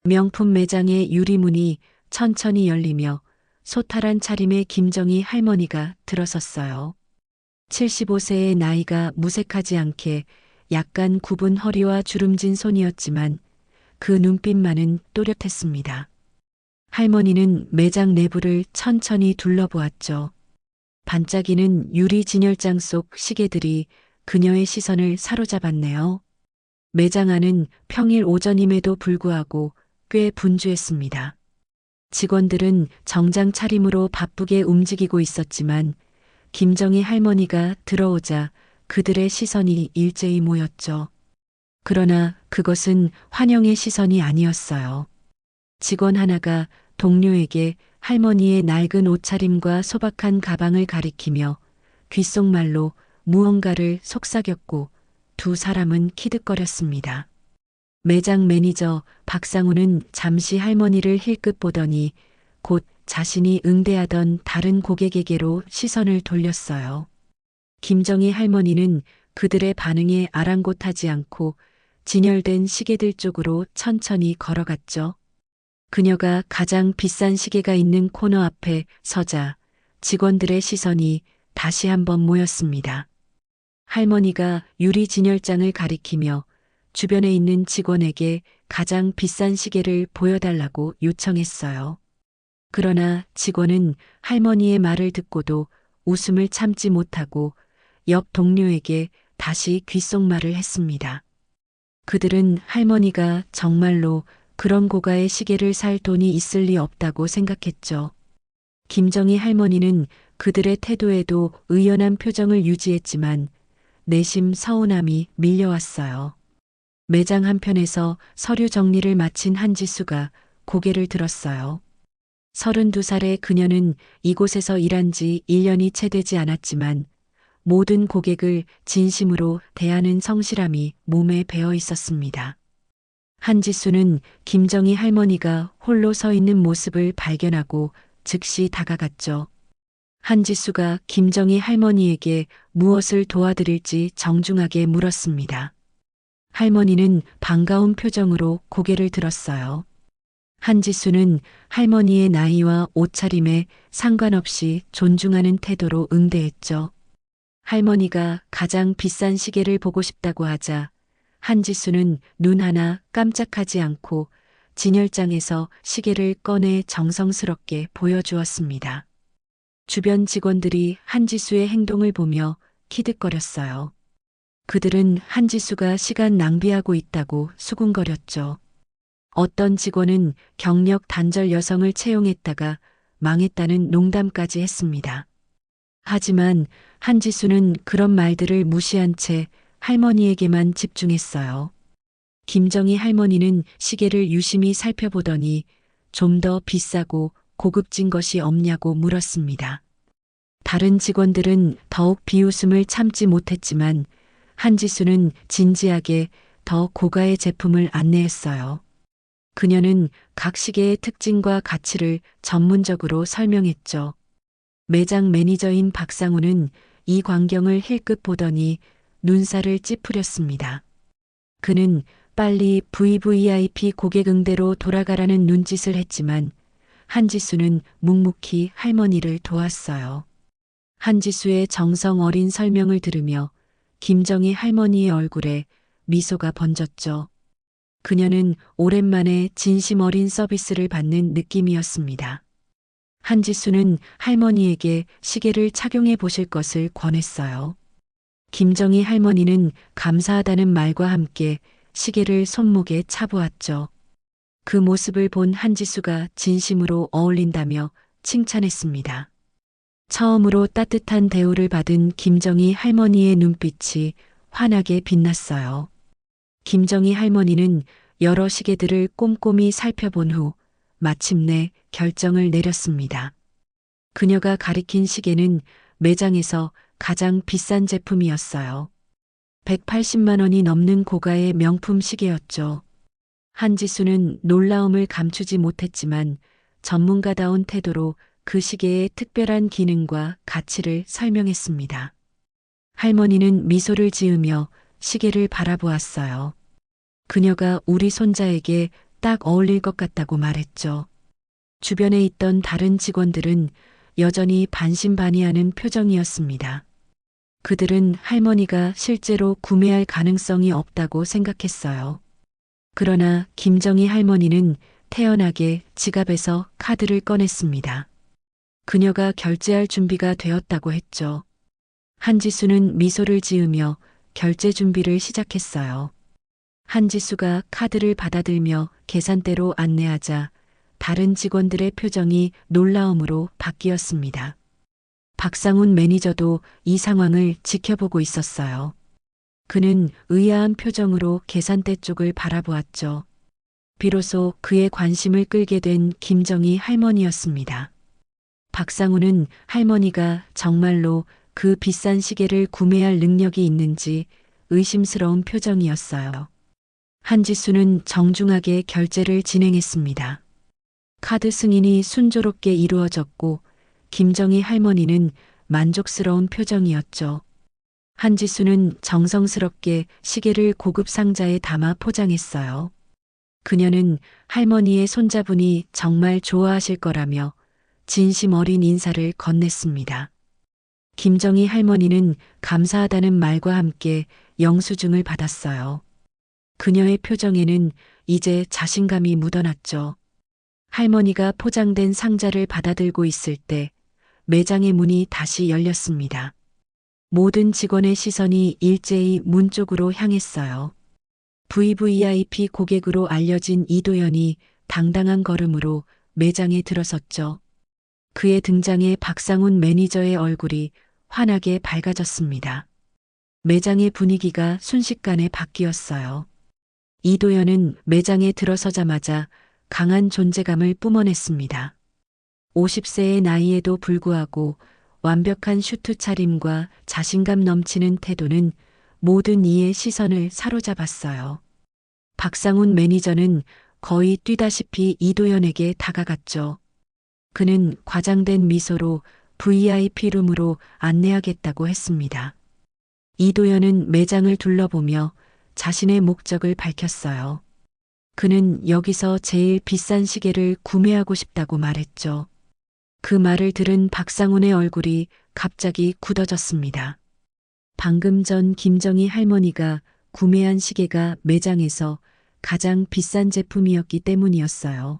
명품 매장의 유리문이 천천히 열리며 소탈한 차림의 김정희 할머니가 들어섰어요. 75세의 나이가 무색하지 않게 약간 굽은 허리와 주름진 손이었지만 그 눈빛만은 또렷했습니다. 할머니는 매장 내부를 천천히 둘러보았죠. 반짝이는 유리 진열장 속 시계들이 그녀의 시선을 사로잡았네요. 매장 안은 평일 오전임에도 불구하고 꽤 분주했습니다. 직원들은 정장 차림으로 바쁘게 움직이고 있었지만 김정희 할머니가 들어오자 그들의 시선이 일제히 모였죠. 그러나 그것은 환영의 시선이 아니었어요. 직원 하나가 동료에게 할머니의 낡은 옷차림과 소박한 가방을 가리키며 귓속말로 무언가를 속삭였고 두 사람은 키득거렸습니다. 매장 매니저 박상우는 잠시 할머니를 힐끗 보더니 곧 자신이 응대하던 다른 고객에게로 시선을 돌렸어요. 김정희 할머니는 그들의 반응에 아랑곳하지 않고 진열된 시계들 쪽으로 천천히 걸어갔죠. 그녀가 가장 비싼 시계가 있는 코너 앞에 서자 직원들의 시선이 다시 한번 모였습니다. 할머니가 유리 진열장을 가리키며 주변에 있는 직원에게 가장 비싼 시계를 보여달라고 요청했어요. 그러나 직원은 할머니의 말을 듣고도 웃음을 참지 못하고 옆 동료에게 다시 귓속말을 했습니다. 그들은 할머니가 정말로 그런 고가의 시계를 살 돈이 있을 리 없다고 생각했죠. 김정희 할머니는 그들의 태도에도 의연한 표정을 유지했지만 내심 서운함이 밀려왔어요. 매장 한편에서 서류 정리를 마친 한지수가 고개를 들었어요. 32살의 그녀는 이곳에서 일한 지 1년이 채 되지 않았지만 모든 고객을 진심으로 대하는 성실함이 몸에 배어 있었습니다. 한지수는 김정희 할머니가 홀로 서 있는 모습을 발견하고 즉시 다가갔죠. 한지수가 김정희 할머니에게 무엇을 도와드릴지 정중하게 물었습니다. 할머니는 반가운 표정으로 고개를 들었어요. 한지수는 할머니의 나이와 옷차림에 상관없이 존중하는 태도로 응대했죠. 할머니가 가장 비싼 시계를 보고 싶다고 하자 한지수는 눈 하나 깜짝하지 않고 진열장에서 시계를 꺼내 정성스럽게 보여주었습니다. 주변 직원들이 한지수의 행동을 보며 키득거렸어요. 그들은 한지수가 시간 낭비하고 있다고 수군거렸죠. 어떤 직원은 경력 단절 여성을 채용했다가 망했다는 농담까지 했습니다. 하지만 한지수는 그런 말들을 무시한 채 할머니에게만 집중했어요. 김정희 할머니는 시계를 유심히 살펴보더니 좀 더 비싸고 고급진 것이 없냐고 물었습니다. 다른 직원들은 더욱 비웃음을 참지 못했지만 한지수는 진지하게 더 고가의 제품을 안내했어요. 그녀는 각 시계의 특징과 가치를 전문적으로 설명했죠. 매장 매니저인 박상우는 이 광경을 힐끗 보더니 눈살을 찌푸렸습니다. 그는 빨리 VVIP 고객 응대로 돌아가라는 눈짓을 했지만 한지수는 묵묵히 할머니를 도왔어요. 한지수의 정성 어린 설명을 들으며 김정희 할머니의 얼굴에 미소가 번졌죠. 그녀는 오랜만에 진심 어린 서비스를 받는 느낌이었습니다. 한지수는 할머니에게 시계를 착용해 보실 것을 권했어요. 김정희 할머니는 감사하다는 말과 함께 시계를 손목에 차보았죠. 그 모습을 본 한지수가 진심으로 어울린다며 칭찬했습니다. 처음으로 따뜻한 대우를 받은 김정희 할머니의 눈빛이 환하게 빛났어요. 김정희 할머니는 여러 시계들을 꼼꼼히 살펴본 후 마침내 결정을 내렸습니다. 그녀가 가리킨 시계는 매장에서 가장 비싼 제품이었어요. 180만 원이 넘는 고가의 명품 시계였죠. 한지수는 놀라움을 감추지 못했지만 전문가다운 태도로 그 시계의 특별한 기능과 가치를 설명했습니다. 할머니는 미소를 지으며 시계를 바라보았어요. 그녀가 우리 손자에게 딱 어울릴 것 같다고 말했죠. 주변에 있던 다른 직원들은 여전히 반신반의하는 표정이었습니다. 그들은 할머니가 실제로 구매할 가능성이 없다고 생각했어요. 그러나 김정희 할머니는 태연하게 지갑에서 카드를 꺼냈습니다. 그녀가 결제할 준비가 되었다고 했죠. 한지수는 미소를 지으며 결제 준비를 시작했어요. 한지수가 카드를 받아들며 계산대로 안내하자 다른 직원들의 표정이 놀라움으로 바뀌었습니다. 박상훈 매니저도 이 상황을 지켜보고 있었어요. 그는 의아한 표정으로 계산대 쪽을 바라보았죠. 비로소 그의 관심을 끌게 된 김정희 할머니였습니다. 박상훈은 할머니가 정말로 그 비싼 시계를 구매할 능력이 있는지 의심스러운 표정이었어요. 한지수는 정중하게 결제를 진행했습니다. 카드 승인이 순조롭게 이루어졌고 김정희 할머니는 만족스러운 표정이었죠. 한지수는 정성스럽게 시계를 고급 상자에 담아 포장했어요. 그녀는 할머니의 손자분이 정말 좋아하실 거라며 진심 어린 인사를 건넸습니다. 김정희 할머니는 감사하다는 말과 함께 영수증을 받았어요. 그녀의 표정에는 이제 자신감이 묻어났죠. 할머니가 포장된 상자를 받아들고 있을 때 매장의 문이 다시 열렸습니다. 모든 직원의 시선이 일제히 문 쪽으로 향했어요. VVIP 고객으로 알려진 이도연이 당당한 걸음으로 매장에 들어섰죠. 그의 등장에 박상훈 매니저의 얼굴이 환하게 밝아졌습니다. 매장의 분위기가 순식간에 바뀌었어요. 이도연은 매장에 들어서자마자 강한 존재감을 뿜어냈습니다. 50세의 나이에도 불구하고 완벽한 슈트 차림과 자신감 넘치는 태도는 모든 이의 시선을 사로잡았어요. 박상훈 매니저는 거의 뛰다시피 이도연에게 다가갔죠. 그는 과장된 미소로 VIP 룸으로 안내하겠다고 했습니다. 이도연은 매장을 둘러보며 자신의 목적을 밝혔어요. 그는 여기서 제일 비싼 시계를 구매하고 싶다고 말했죠. 그 말을 들은 박상훈의 얼굴이 갑자기 굳어졌습니다. 방금 전 김정희 할머니가 구매한 시계가 매장에서 가장 비싼 제품이었기 때문이었어요.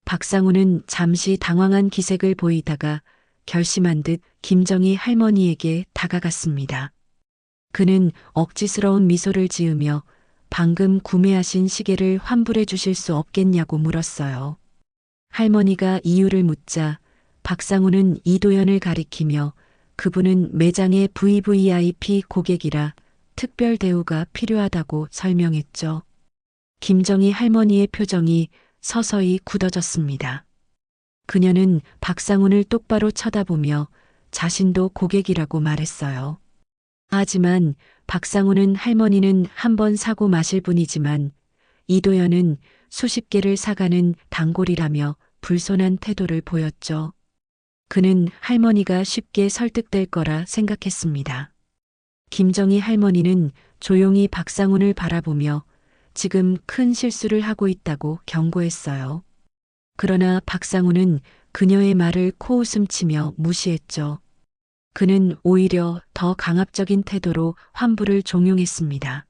박상훈은 잠시 당황한 기색을 보이다가 결심한 듯 김정희 할머니에게 다가갔습니다. 그는 억지스러운 미소를 지으며 방금 구매하신 시계를 환불해 주실 수 없겠냐고 물었어요. 할머니가 이유를 묻자 박상훈은 이도연을 가리키며 그분은 매장의 VVIP 고객이라 특별 대우가 필요하다고 설명했죠. 김정희 할머니의 표정이 서서히 굳어졌습니다. 그녀는 박상훈을 똑바로 쳐다보며 자신도 고객이라고 말했어요. 하지만 박상훈은 할머니는 한 번 사고 마실 분이지만 이도연은 수십 개를 사가는 단골이라며 불손한 태도를 보였죠. 그는 할머니가 쉽게 설득될 거라 생각했습니다. 김정희 할머니는 조용히 박상훈을 바라보며 지금 큰 실수를 하고 있다고 경고했어요. 그러나 박상훈은 그녀의 말을 코웃음치며 무시했죠. 그는 오히려 더 강압적인 태도로 환불을 종용했습니다.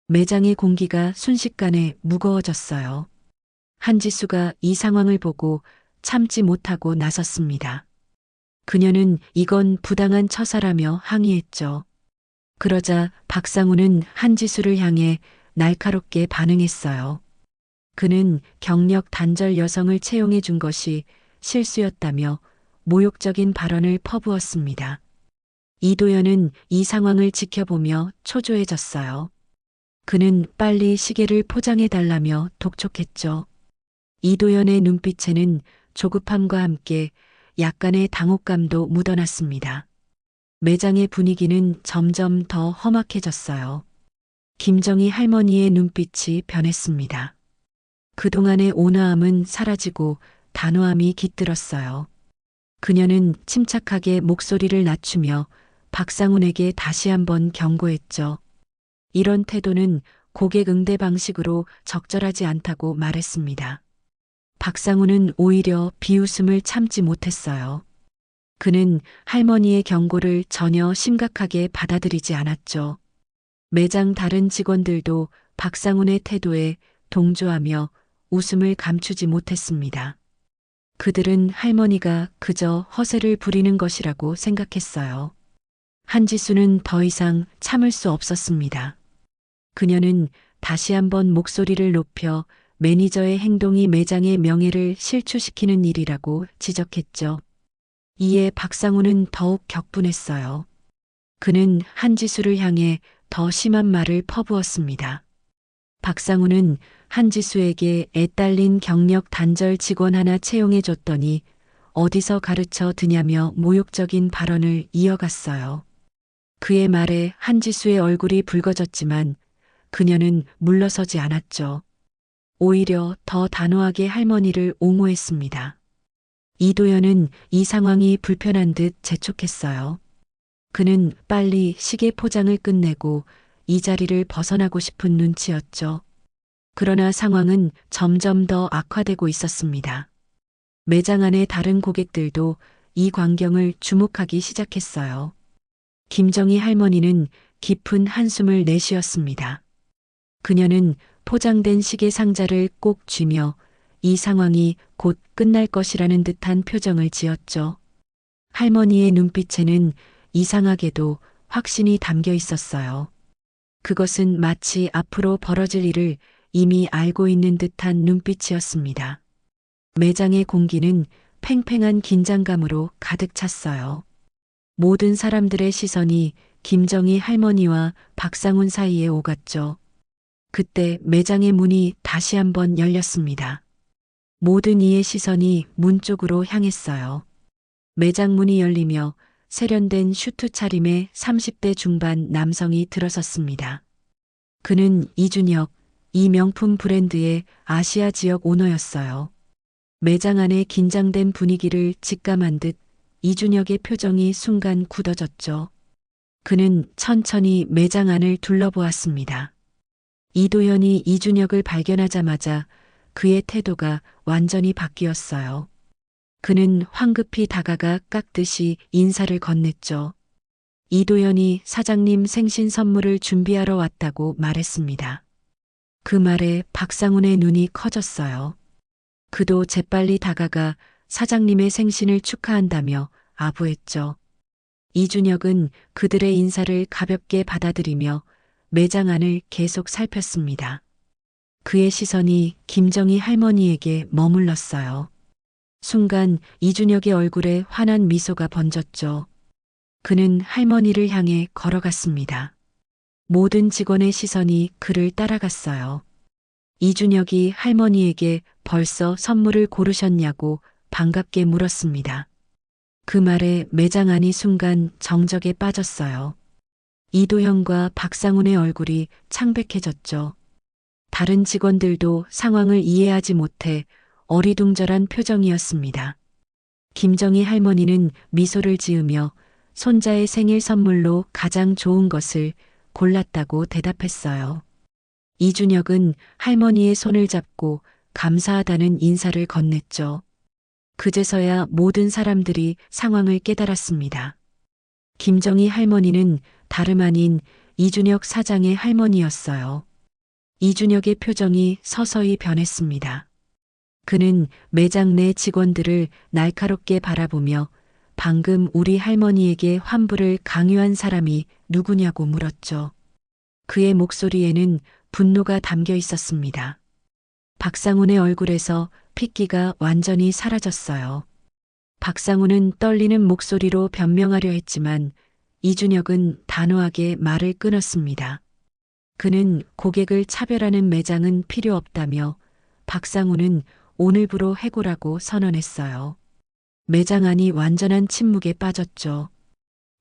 매장의 공기가 순식간에 무거워졌어요. 한지수가 이 상황을 보고 참지 못하고 나섰습니다. 그녀는 이건 부당한 처사라며 항의했죠. 그러자 박상훈은 한지수를 향해 날카롭게 반응했어요. 그는 경력 단절 여성을 채용해 준 것이 실수였다며 모욕적인 발언을 퍼부었습니다. 이도연은 이 상황을 지켜보며 초조해졌어요. 그는 빨리 시계를 포장해 달라며 독촉했죠. 이도연의 눈빛에는 조급함과 함께 약간의 당혹감도 묻어났습니다. 매장의 분위기는 점점 더 험악해졌어요. 김정희 할머니의 눈빛이 변했습니다. 그동안의 온화함은 사라지고 단호함이 깃들었어요. 그녀는 침착하게 목소리를 낮추며 박상훈에게 다시 한번 경고했죠. 이런 태도는 고객 응대 방식으로 적절하지 않다고 말했습니다. 박상우는 오히려 비웃음을 참지 못했어요. 그는 할머니의 경고를 전혀 심각하게 받아들이지 않았죠. 매장 다른 직원들도 박상훈의 태도에 동조하며 웃음을 감추지 못했습니다. 그들은 할머니가 그저 허세를 부리는 것이라고 생각했어요. 한지수는 더 이상 참을 수 없었습니다. 그녀는 다시 한번 목소리를 높여 매니저의 행동이 매장의 명예를 실추시키는 일이라고 지적했죠. 이에 박상우는 더욱 격분했어요. 그는 한지수를 향해 더 심한 말을 퍼부었습니다. 박상우는 한지수에게 애딸린 경력 단절 직원 하나 채용해 줬더니 어디서 가르쳐 드냐며 모욕적인 발언을 이어갔어요. 그의 말에 한지수의 얼굴이 붉어졌지만 그녀는 물러서지 않았죠. 오히려 더 단호하게 할머니를 옹호했습니다. 이도연은 이 상황이 불편한 듯 재촉했어요. 그는 빨리 시계 포장을 끝내고 이 자리를 벗어나고 싶은 눈치였죠. 그러나 상황은 점점 더 악화되고 있었습니다. 매장 안의 다른 고객들도 이 광경을 주목하기 시작했어요. 김정희 할머니는 깊은 한숨을 내쉬었습니다. 그녀는 포장된 시계 상자를 꼭 쥐며 이 상황이 곧 끝날 것이라는 듯한 표정을 지었죠. 할머니의 눈빛에는 이상하게도 확신이 담겨 있었어요. 그것은 마치 앞으로 벌어질 일을 이미 알고 있는 듯한 눈빛이었습니다. 매장의 공기는 팽팽한 긴장감으로 가득 찼어요. 모든 사람들의 시선이 김정희 할머니와 박상훈 사이에 오갔죠. 그때 매장의 문이 다시 한번 열렸습니다. 모든 이의 시선이 문 쪽으로 향했어요. 매장 문이 열리며 세련된 슈트 차림의 30대 중반 남성이 들어섰습니다. 그는 이준혁, 이 명품 브랜드의 아시아 지역 오너였어요. 매장 안의 긴장된 분위기를 직감한 듯 이준혁의 표정이 순간 굳어졌죠. 그는 천천히 매장 안을 둘러보았습니다. 이도현이 이준혁을 발견하자마자 그의 태도가 완전히 바뀌었어요. 그는 황급히 다가가 깍듯이 인사를 건넸죠. 이도현이 사장님 생신 선물을 준비하러 왔다고 말했습니다. 그 말에 박상훈의 눈이 커졌어요. 그도 재빨리 다가가 사장님의 생신을 축하한다며 아부했죠. 이준혁은 그들의 인사를 가볍게 받아들이며 매장 안을 계속 살폈습니다. 그의 시선이 김정희 할머니에게 머물렀어요. 순간 이준혁의 얼굴에 환한 미소가 번졌죠. 그는 할머니를 향해 걸어갔습니다. 모든 직원의 시선이 그를 따라갔어요. 이준혁이 할머니에게 벌써 선물을 고르셨냐고 반갑게 물었습니다. 그 말에 매장 안이 순간 정적에 빠졌어요. 이도현과 박상훈의 얼굴이 창백해졌죠. 다른 직원들도 상황을 이해하지 못해 어리둥절한 표정이었습니다. 김정희 할머니는 미소를 지으며 손자의 생일 선물로 가장 좋은 것을 골랐다고 대답했어요. 이준혁은 할머니의 손을 잡고 감사하다는 인사를 건넸죠. 그제서야 모든 사람들이 상황을 깨달았습니다. 김정희 할머니는 다름 아닌 이준혁 사장의 할머니였어요. 이준혁의 표정이 서서히 변했습니다. 그는 매장 내 직원들을 날카롭게 바라보며 방금 우리 할머니에게 환불을 강요한 사람이 누구냐고 물었죠. 그의 목소리에는 분노가 담겨 있었습니다. 박상훈의 얼굴에서 핏기가 완전히 사라졌어요. 박상훈은 떨리는 목소리로 변명하려 했지만 이준혁은 단호하게 말을 끊었습니다. 그는 고객을 차별하는 매장은 필요 없다며 박상훈은 오늘부로 해고라고 선언했어요. 매장 안이 완전한 침묵에 빠졌죠.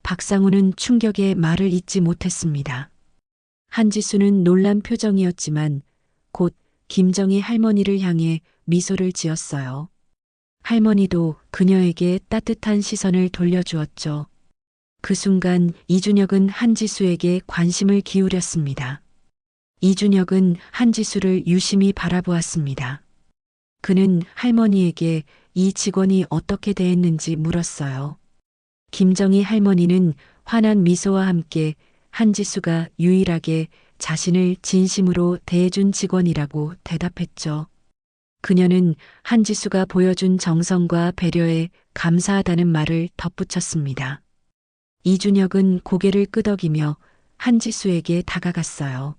박상훈은 충격에 말을 잇지 못했습니다. 한지수는 놀란 표정이었지만 곧 김정희 할머니를 향해 미소를 지었어요. 할머니도 그녀에게 따뜻한 시선을 돌려주었죠. 그 순간 이준혁은 한지수에게 관심을 기울였습니다. 이준혁은 한지수를 유심히 바라보았습니다. 그는 할머니에게 이 직원이 어떻게 대했는지 물었어요. 김정희 할머니는 환한 미소와 함께 한지수가 유일하게 자신을 진심으로 대해준 직원이라고 대답했죠. 그녀는 한지수가 보여준 정성과 배려에 감사하다는 말을 덧붙였습니다. 이준혁은 고개를 끄덕이며 한지수에게 다가갔어요.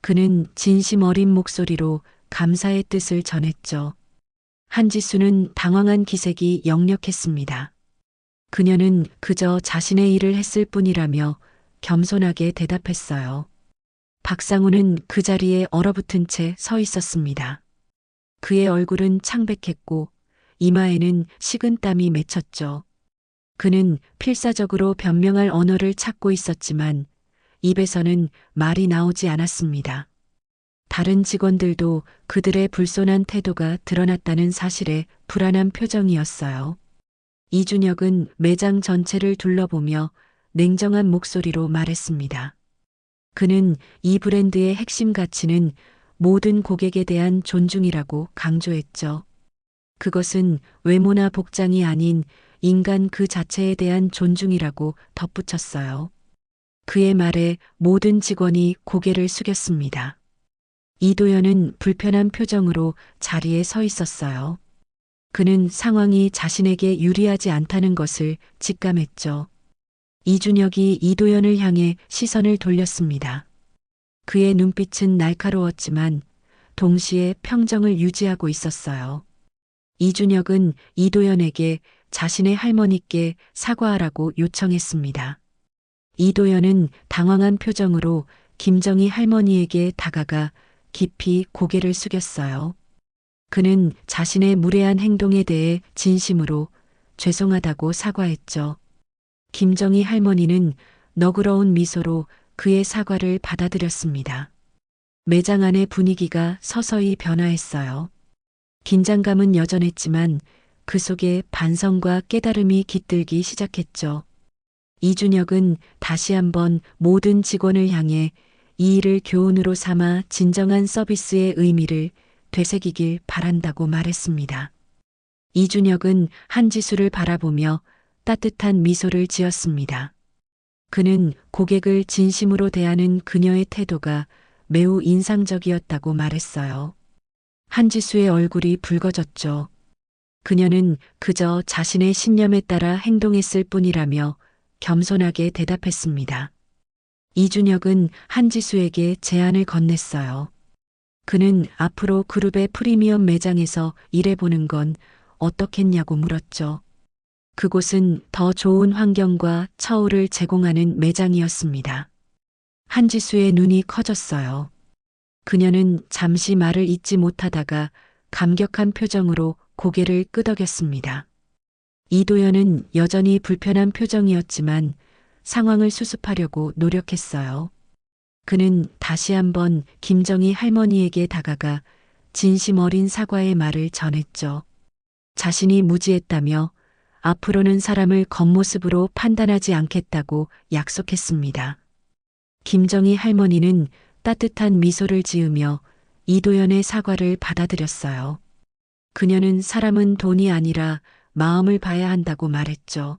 그는 진심 어린 목소리로 감사의 뜻을 전했죠. 한지수는 당황한 기색이 역력했습니다. 그녀는 그저 자신의 일을 했을 뿐이라며 겸손하게 대답했어요. 박상우는 그 자리에 얼어붙은 채 서 있었습니다. 그의 얼굴은 창백했고 이마에는 식은땀이 맺혔죠. 그는 필사적으로 변명할 언어를 찾고 있었지만 입에서는 말이 나오지 않았습니다. 다른 직원들도 그들의 불손한 태도가 드러났다는 사실에 불안한 표정이었어요. 이준혁은 매장 전체를 둘러보며 냉정한 목소리로 말했습니다. 그는 이 브랜드의 핵심 가치는 모든 고객에 대한 존중이라고 강조했죠. 그것은 외모나 복장이 아닌 인간 그 자체에 대한 존중이라고 덧붙였어요. 그의 말에 모든 직원이 고개를 숙였습니다. 이도연은 불편한 표정으로 자리에 서 있었어요. 그는 상황이 자신에게 유리하지 않다는 것을 직감했죠. 이준혁이 이도연을 향해 시선을 돌렸습니다. 그의 눈빛은 날카로웠지만 동시에 평정을 유지하고 있었어요. 이준혁은 이도연에게 자신의 할머니께 사과하라고 요청했습니다. 이도연은 당황한 표정으로 김정희 할머니에게 다가가 깊이 고개를 숙였어요. 그는 자신의 무례한 행동에 대해 진심으로 죄송하다고 사과했죠. 김정희 할머니는 너그러운 미소로 그의 사과를 받아들였습니다. 매장 안의 분위기가 서서히 변화했어요. 긴장감은 여전했지만 그 속에 반성과 깨달음이 깃들기 시작했죠. 이준혁은 다시 한번 모든 직원을 향해 이 일을 교훈으로 삼아 진정한 서비스의 의미를 되새기길 바란다고 말했습니다. 이준혁은 한지수를 바라보며 따뜻한 미소를 지었습니다. 그는 고객을 진심으로 대하는 그녀의 태도가 매우 인상적이었다고 말했어요. 한지수의 얼굴이 붉어졌죠. 그녀는 그저 자신의 신념에 따라 행동했을 뿐이라며 겸손하게 대답했습니다. 이준혁은 한지수에게 제안을 건넸어요. 그는 앞으로 그룹의 프리미엄 매장에서 일해보는 건 어떻겠냐고 물었죠. 그곳은 더 좋은 환경과 처우를 제공하는 매장이었습니다. 한지수의 눈이 커졌어요. 그녀는 잠시 말을 잇지 못하다가 감격한 표정으로 고개를 끄덕였습니다. 이도연은 여전히 불편한 표정이었지만 상황을 수습하려고 노력했어요. 그는 다시 한번 김정희 할머니에게 다가가 진심 어린 사과의 말을 전했죠. 자신이 무지했다며 앞으로는 사람을 겉모습으로 판단하지 않겠다고 약속했습니다. 김정희 할머니는 따뜻한 미소를 지으며 이도연의 사과를 받아들였어요. 그녀는 사람은 돈이 아니라 마음을 봐야 한다고 말했죠.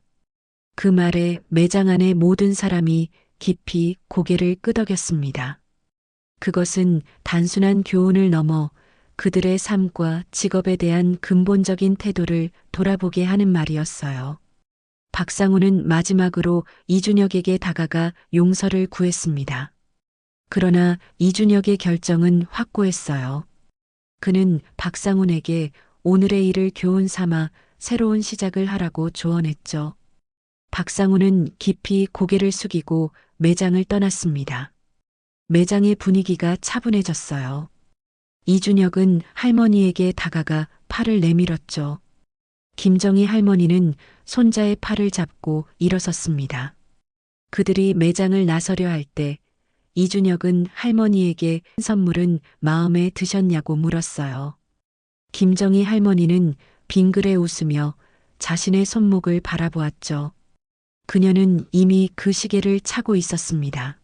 그 말에 매장 안의 모든 사람이 깊이 고개를 끄덕였습니다. 그것은 단순한 교훈을 넘어 그들의 삶과 직업에 대한 근본적인 태도를 돌아보게 하는 말이었어요. 박상우는 마지막으로 이준혁에게 다가가 용서를 구했습니다. 그러나 이준혁의 결정은 확고했어요. 그는 박상훈에게 오늘의 일을 교훈 삼아 새로운 시작을 하라고 조언했죠. 박상훈은 깊이 고개를 숙이고 매장을 떠났습니다. 매장의 분위기가 차분해졌어요. 이준혁은 할머니에게 다가가 팔을 내밀었죠. 김정희 할머니는 손자의 팔을 잡고 일어섰습니다. 그들이 매장을 나서려 할 때 이준혁은 할머니에게 선물은 마음에 드셨냐고 물었어요. 김정희 할머니는 빙그레 웃으며 자신의 손목을 바라보았죠. 그녀는 이미 그 시계를 차고 있었습니다.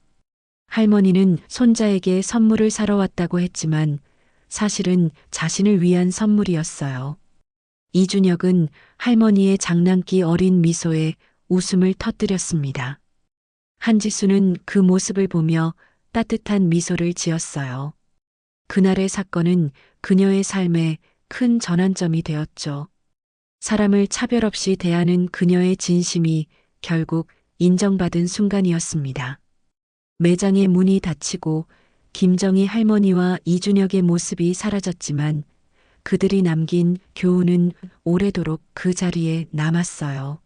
할머니는 손자에게 선물을 사러 왔다고 했지만 사실은 자신을 위한 선물이었어요. 이준혁은 할머니의 장난기 어린 미소에 웃음을 터뜨렸습니다. 한지수는 그 모습을 보며 따뜻한 미소를 지었어요. 그날의 사건은 그녀의 삶에 큰 전환점이 되었죠. 사람을 차별 없이 대하는 그녀의 진심이 결국 인정받은 순간이었습니다. 매장의 문이 닫히고 김정희 할머니와 이준혁의 모습이 사라졌지만 그들이 남긴 교훈은 오래도록 그 자리에 남았어요.